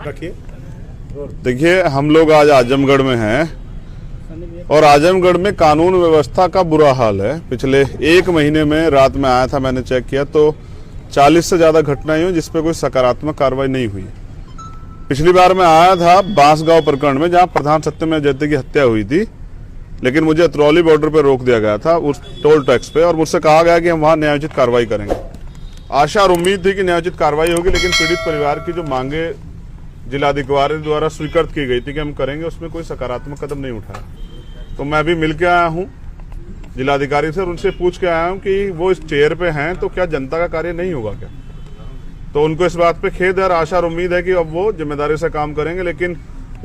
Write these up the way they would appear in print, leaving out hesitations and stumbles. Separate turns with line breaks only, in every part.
रखिए।
देखिए, हम लोग आज आजमगढ़ में हैं और आजमगढ़ में कानून व्यवस्था का बुरा हाल है। पिछले 1 महीने में रात में आया था, मैंने चेक किया तो 40 से ज़्यादा घटनाएं हुई जिसपे कोई सकारात्मक कार्रवाई नहीं हुई। पिछली बार मैं आया था बांसगांव प्रकरण में, जहां प्रधान सत्यमेव जयते की हत्या हुई थी, लेकिन मुझे अतरौली बॉर्डर पर रोक दिया गया था उस टोल टैक्स पे, और मुझसे कहा गया कि हम वहां न्यायोचित कार्रवाई करेंगे। आशा और उम्मीद थी कि न्यायोचित कार्रवाई होगी, लेकिन पीड़ित परिवार की जो मांगे जिलाधिकारी द्वारा स्वीकृत की गई थी कि हम करेंगे, उसमें कोई सकारात्मक कदम नहीं उठाया। तो मैं भी मिल के आया हूँ जिलाधिकारी से और उनसे पूछ के आया हूँ कि वो इस चेयर पे हैं तो क्या जनता का कार्य नहीं होगा क्या। तो उनको इस बात पे खेद है और आशा और उम्मीद है कि अब वो जिम्मेदारी से काम करेंगे। लेकिन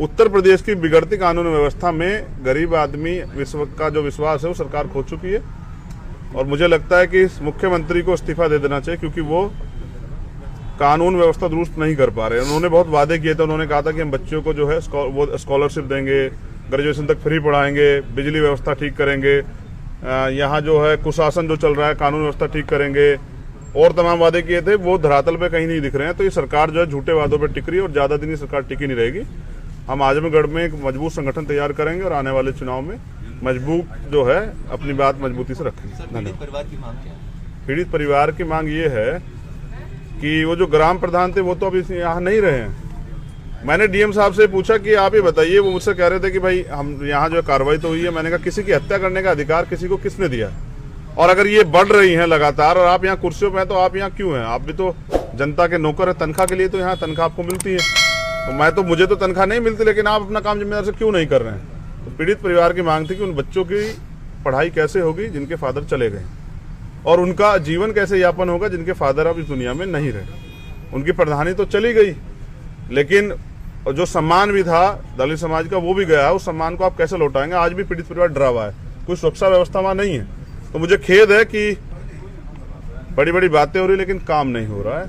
उत्तर प्रदेश की बिगड़ती कानून व्यवस्था में गरीब आदमी का जो विश्वास है वो सरकार खो चुकी है, और मुझे लगता है कि मुख्यमंत्री को इस्तीफा दे देना चाहिए, क्योंकि वो कानून व्यवस्था दुरुस्त नहीं कर पा रहे। उन्होंने बहुत वादे किए थे। उन्होंने कहा था कि हम बच्चों को जो है वो स्कॉलरशिप देंगे, ग्रेजुएशन तक फ्री पढ़ाएंगे, बिजली व्यवस्था ठीक करेंगे, यहाँ जो है कुशासन जो चल रहा है कानून व्यवस्था ठीक करेंगे, और तमाम वादे किए थे। वो धरातल पे कहीं नहीं दिख रहे हैं। तो ये सरकार जो है झूठे वादों पे टिक रही है और ज्यादा दिन ये सरकार टिकी नहीं रहेगी। हम आजमगढ़ में एक मजबूत संगठन तैयार करेंगे और आने वाले चुनाव में मजबूत जो है अपनी बात मजबूती से रखेंगे।
पीड़ित परिवार की मांग क्या है?
पीड़ित परिवार की मांग ये है कि वो जो ग्राम प्रधान थे वो तो अभी यहाँ नहीं रहे हैं। मैंने डीएम साहब से पूछा कि आप ये बताइए, वो मुझसे कह रहे थे कि भाई हम यहाँ जो कार्रवाई तो हुई है। मैंने कहा किसी की हत्या करने का अधिकार किसी को किसने दिया? और अगर ये बढ़ रही हैं लगातार और आप यहाँ कुर्सियों पे हैं तो आप यहाँ क्यों हैं? आप भी तो जनता के नौकर है, तनख्वाह के लिए तो यहाँ तनख्वाह आपको मिलती है। तो मुझे तो तनख्वाह नहीं मिलती, लेकिन आप अपना काम जिम्मेदारी से क्यों नहीं कर रहे हैं? तो पीड़ित परिवार की मांग थी कि उन बच्चों की पढ़ाई कैसे होगी जिनके फादर चले गए, और उनका जीवन कैसे यापन होगा जिनके फादर अब इस दुनिया में नहीं रहे। उनकी प्रधानी तो चली गई, लेकिन जो सम्मान भी था दलित समाज का वो भी गया। उस सम्मान को आप कैसे लौटाएंगे? आज भी पीड़ित परिवार डरा हुआ है, कोई सुरक्षा व्यवस्था वहां नहीं है। तो मुझे खेद है कि बड़ी बड़ी बातें हो रही लेकिन काम नहीं हो रहा है,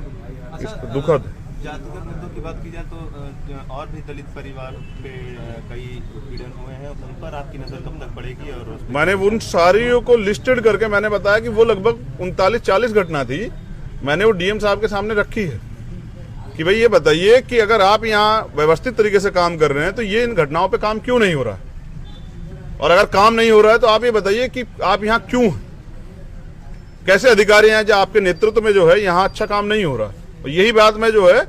दुखद है।
जातिगत मुद्दों की बात की जाए तो और भी दलित परिवार पे कई उत्पीड़न हुए हैं, उन पर आपकी नजर कब तक पड़ेगी? और
मैंने उन सारियों को लिस्टेड करके मैंने बताया कि वो लगभग 39-40 घटना थी। मैंने वो डीएम साहब के सामने रखी है कि भाई ये बताइए कि अगर आप यहाँ व्यवस्थित तरीके से काम कर रहे हैं तो ये इन घटनाओं पे काम क्यों नहीं हो रहा है, और अगर काम नहीं हो रहा है तो आप ये बताइए कि आप यहाँ क्यों हैं? कैसे अधिकारी हैं जो आपके नेतृत्व में जो है यहाँ अच्छा काम नहीं हो रहा? और यही बात मैं जो है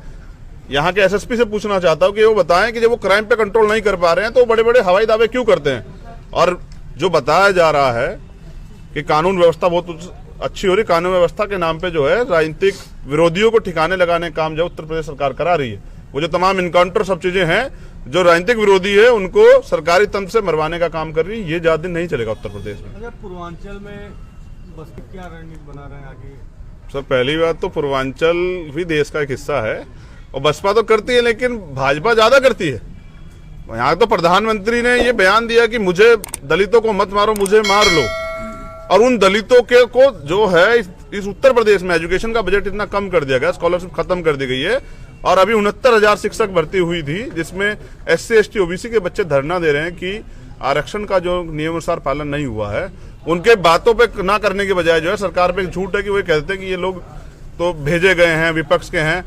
यहाँ के एसएसपी से पूछना चाहता हूँ कि वो बताएं कि जब वो क्राइम पे कंट्रोल नहीं कर पा रहे हैं तो बड़े बड़े हवाई दावे क्यों करते हैं। और जो बताया जा रहा है कि कानून व्यवस्था बहुत अच्छी हो रही, कानून व्यवस्था के नाम पे जो है राजनीतिक विरोधियों को ठिकाने लगाने का काम जो उत्तर प्रदेश सरकार करा रही है, वो जो तमाम इनकाउंटर सब चीजें हैं, जो राजनीतिक विरोधी है उनको सरकारी तंत्र से मरवाने का काम कर रही है, ये ज्यादा दिन नहीं चलेगा उत्तर प्रदेश में।
अगर पूर्वांचल में बस क्या रणनीति बना रहे हैं आगे?
सर, पहली बात तो पूर्वांचल भी देश का एक हिस्सा है और बसपा तो करती है, लेकिन भाजपा ज्यादा करती है। यहाँ तो प्रधानमंत्री ने ये बयान दिया कि मुझे दलितों को मत मारो, मुझे मार लो, और उन दलितों के को जो है इस उत्तर प्रदेश में एजुकेशन का बजट इतना कम कर दिया गया, स्कॉलरशिप खत्म कर दी गई है, और अभी 69,000 शिक्षक भर्ती हुई थी, जिसमें SC ST OBC के बच्चे धरना दे रहे हैं कि आरक्षण का जो नियमानुसार पालन नहीं हुआ है। उनके बातों पे ना करने के बजाय जो है सरकार पे एक झूठ है कि वो कहते हैं कि ये लोग तो भेजे गए हैं, विपक्ष के हैं।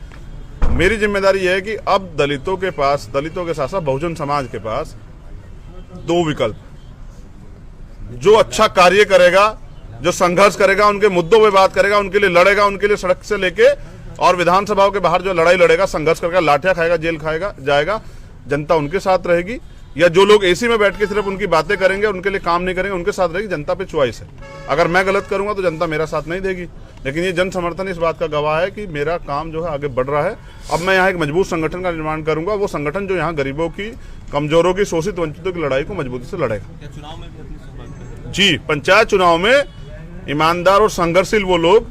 मेरी जिम्मेदारी यह है कि अब दलितों के साथ साथ बहुजन समाज के पास 2 विकल्प, जो अच्छा कार्य करेगा, जो संघर्ष करेगा, उनके मुद्दों पे बात करेगा, उनके लिए लड़ेगा, उनके लिए सड़क से लेके और विधानसभाओं के बाहर जो लड़ाई लड़ेगा, संघर्ष करेगा, लाठियां खाएगा, जेल खाएगा जाएगा, जनता उनके साथ रहेगी। या जो लोग एसी में बैठ के सिर्फ उनकी बातें करेंगे, उनके लिए काम नहीं करेंगे, उनके साथ रहेगी। जनता पे चॉइस है। अगर मैं गलत करूंगा तो जनता मेरा साथ नहीं देगी, लेकिन ये जन समर्थन इस बात का गवाह है कि मेरा काम जो है आगे बढ़ रहा है। अब मैं यहाँ एक मजबूत संगठन का निर्माण करूंगा, वो संगठन जो यहाँ गरीबों की, कमजोरों की, शोषित वंचितों की लड़ाई को मजबूती से लड़ेगा।
चुनाव में भी अपनी
जी, पंचायत चुनाव में ईमानदार और संघर्षशील वो लोग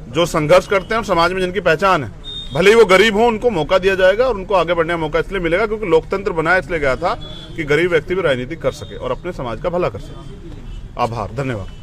जो संघर्ष करते हैं और समाज में जिनकी पहचान है, भले ही वो गरीब हो, उनको मौका दिया जाएगा और उनको आगे बढ़ने का मौका इसलिए मिलेगा क्योंकि लोकतंत्र बनाया इसलिए गया था कि गरीब व्यक्ति भी राजनीति कर सके और अपने समाज का भला कर सके। आभार, धन्यवाद।